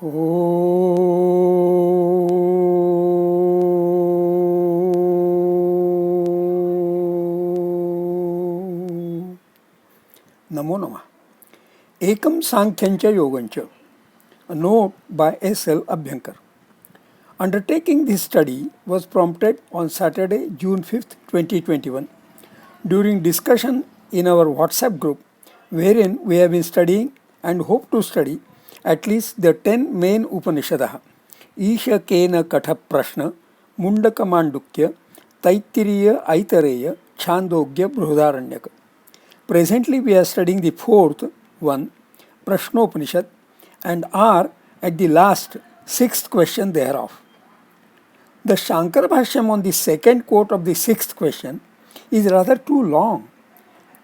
ओ नमो नमः. एकम सांख्यंच योगंच. A note by S.L. Abhyankar. Undertaking this study was prompted on Saturday, June 5th, 2021, during discussion in our WhatsApp group, wherein we have been studying and hope to study at least the 10 main Upanishadah: Isha Kena Katha Prashna, Mundaka Mandukya, Taittiriya Aitareya, Chandogya Brihadaranyaka. Presently we are studying the fourth one, Prashnopanishad, and are at the last sixth question thereof. The Shankara Bhashyam on the second quote of the sixth question is rather too long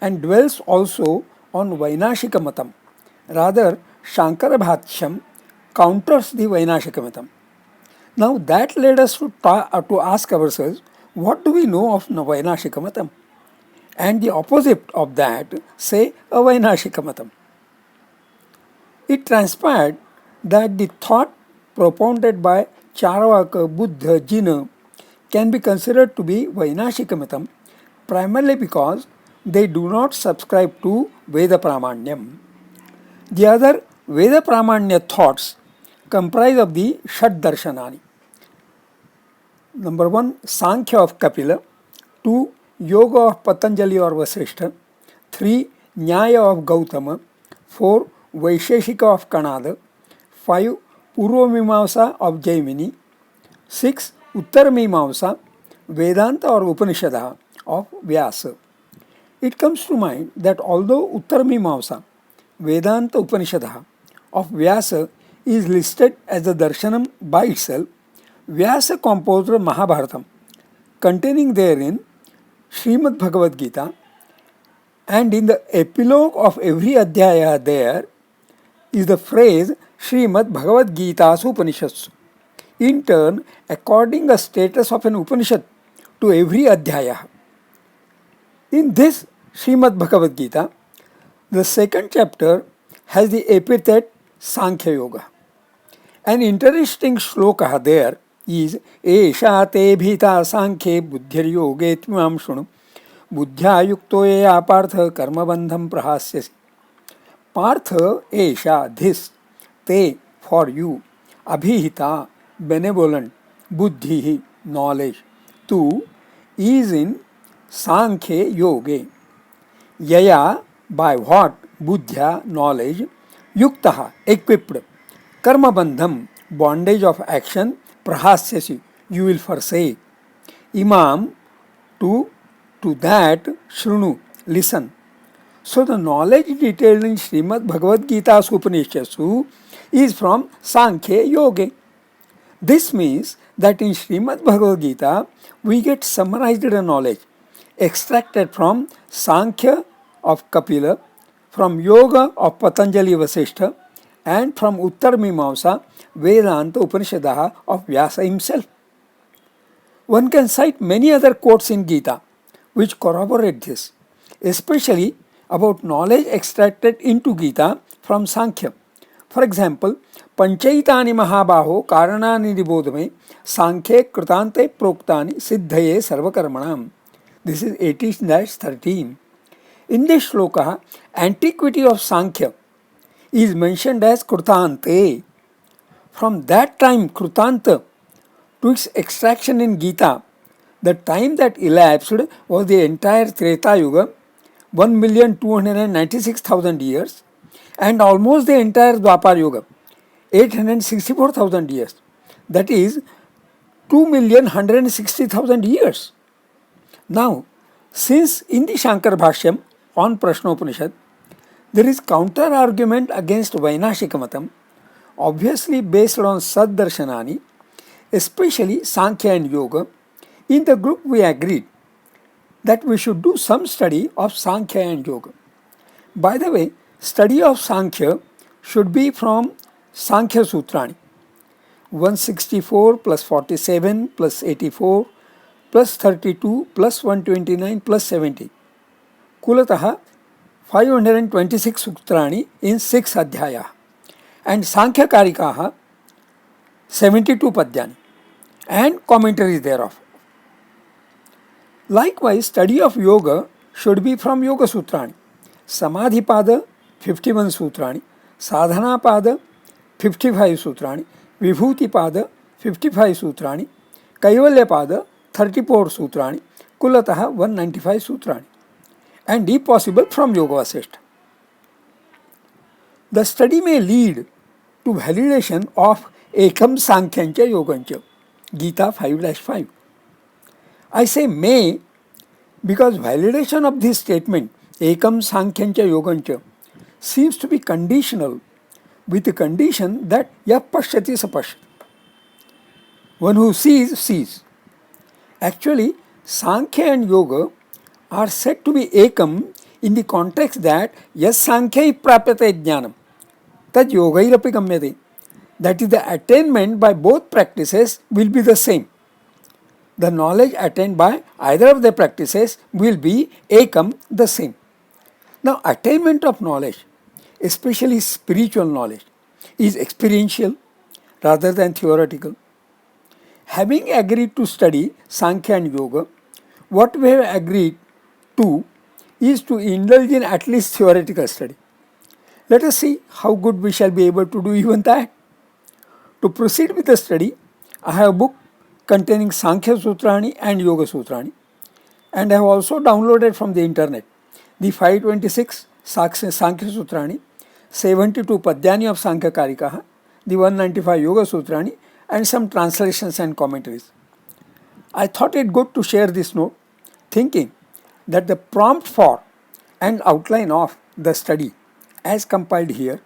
and dwells also on Vainashika Matam. Rather, Shankara Bhashyam counters the Vainashika Matam. Now that led us to ask ourselves, what do we know of Vainashika Matam? And the opposite of that, say, Avainashika Matam. It transpired that the thought propounded by Charvaka, Buddha, Jina can be considered to be Vainashika Matam primarily because they do not subscribe to Veda Pramanyam. The other Veda Pramanya thoughts comprise of the Shad Darshanani. Number 1, Sankhya of Kapila. 2, Yoga of Patanjali or Vasishtha. 3, Nyaya of Gautama. 4, Vaisheshika of Kanada. 5, Purvamimamsa of Jaimini. 6, Uttarmimamsa, Vedanta or Upanishada of Vyasa. It comes to mind that although Uttarmimamsa, Vedanta Upanishada of Vyasa is listed as a darshanam by itself, Vyasa composed Mahabharatam, containing therein Srimad Bhagavad Gita, and in the epilogue of every adhyaya there is the phrase Srimad Bhagavad Gitasu Upanishatsu, in turn according a status of an Upanishad to every adhyaya. In this Srimad Bhagavad Gita, the second chapter has the epithet Sankhya Yoga. An interesting shloka there is Esha te bhita sankhe buddhir yoge tvimam shunu buddhya yukto ya partha karma bandham prahasyasi. Partha Esha, this, te, for you, abhihita, benevolent, buddhi, knowledge, tu, is in Sankhya Yoga. Yaya, by what, buddhya, knowledge, yuktaha, equipped, karma bandham, bondage of action, prahasyasi, you will forsake. Imam, to that, shrunu, listen. So the knowledge detailed in Srimad Bhagavad Gita Upanishadsu is from Sankhya Yoga. This means that in Srimad Bhagavad Gita we get summarized knowledge extracted from Sankhya of Kapila, from Yoga of Patanjali Vasishtha, and from Uttarmimamsa, Vedanta Upanishadaha of Vyasa himself. One can cite many other quotes in Gita which corroborate this, especially about knowledge extracted into Gita from Sankhya. For example, Panchaitani Mahabaho Karanani Nibodhame Sankhye Krutante Proktani Siddhaye Sarvakarmanam. This is 18-13. In this shloka, antiquity of Sankhya is mentioned as Krutante. From that time, Krutanta, to its extraction in Gita, the time that elapsed was the entire Treta Yuga, 1,296,000 years, and almost the entire Dwapar Yuga, 864,000 years. That is 2,160,000 years. Now, since in the Shankara Bhashyam on Prashnopanishad, there is counter argument against Vainashika Matam, obviously based on Sad Darshanani, especially Sankhya and Yoga, in the group we agreed that we should do some study of Sankhya and Yoga. By the way, study of Sankhya should be from Sankhya Sutrani, 164 plus 47 plus 84 plus 32 plus 129 plus 70. Kulataha 526 Sutrani in 6 Adhyaya. And Sankhya Karikaha 72 Padyani and commentaries thereof. Likewise, study of yoga should be from Yoga Sutrani. Samadhipada 51 Sutrani, Sadhanapada 55 Sutrani, Vibhutipada 55 Sutrani, Kaivalyapada 34 Sutrani, Kulataha 195 Sutrani, and if possible from Yoga Vasishtha. The study may lead to validation of Ekam Sankhyancha Yogancha, Gita 5-5. I say may because validation of this statement, Ekam Sankhyancha Yogancha, seems to be conditional with the condition that Yah Pashyati Sapashyati. One who sees, sees. Actually, Sankhya and Yoga are said to be Ekam in the context that Yas Sankhya Prapyate Jnanam, Tad Yogairapi Gamyate. That is, the attainment by both practices will be the same. The knowledge attained by either of the practices will be Ekam, the same. Now, attainment of knowledge, especially spiritual knowledge, is experiential rather than theoretical. Having agreed to study Sankhya and Yoga, what we have agreed to is to indulge in at least theoretical study. Let us see how good we shall be able to do even that. To proceed with the study, I have a book containing Sankhya Sutrani and Yoga Sutrani, and I have also downloaded from the internet the 526 Sankhya Sutrani, 72 Padyani of Sankhya Karikaha, the 195 Yoga Sutrani, and some translations and commentaries. I thought it good to share this note, thinking that the prompt for and outline of the study as compiled here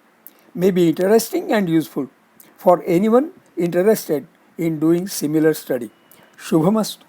may be interesting and useful for anyone interested in doing similar study. Shubhamastu.